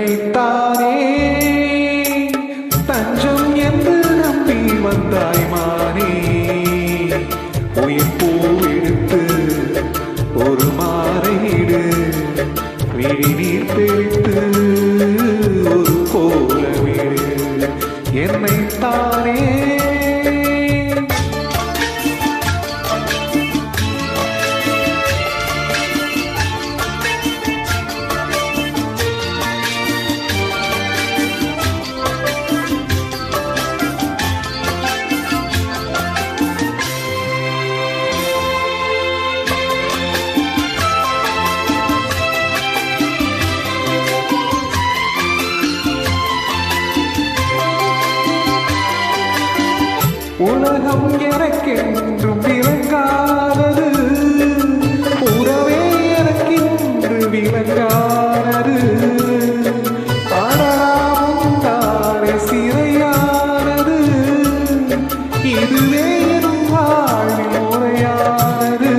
என்னைத்தானே தஞ்சம் என்று நம்பி வந்தாய் மானே. உயிர் பூ எடுத்து ஒரு மாறையிடு, விழி நீர் தெளித்து ஒரு கோலமிடு என்னைத்தானே. உலகம் எனக்கென்றும் விளங்காதது, உறவே எனக்கென்று விளங்காதது. ஆனாலும் தானே சிறையானது, இதுவே என் வாழ்வில் முறையானது.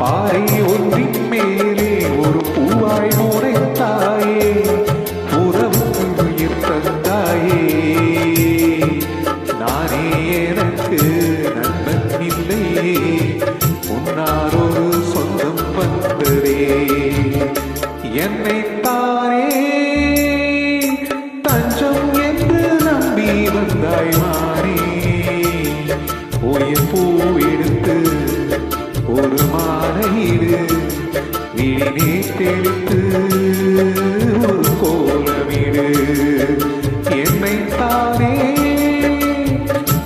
பாறை ஒன்றின் மேலே ஒரு பூவாய் முறைத்தாயே, உறவுக்கு உயிர் தந்தாயே. நானே எனக்கு நண்பன் இல்லையே, உன்னாரொரு சொந்தம் வந்ததே என்னைத்தானே தஞ்சம் என்று நம்பி வந்தாய் மானே. உயிர் பூ எடுத்து ஒரு மாலையிடு, விழினே தெளித்து ஒரு கோலமிடு என்னைத்தானே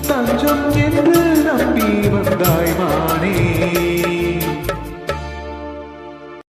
தஞ்சம் என்று நம்பி வந்தாய் மானே.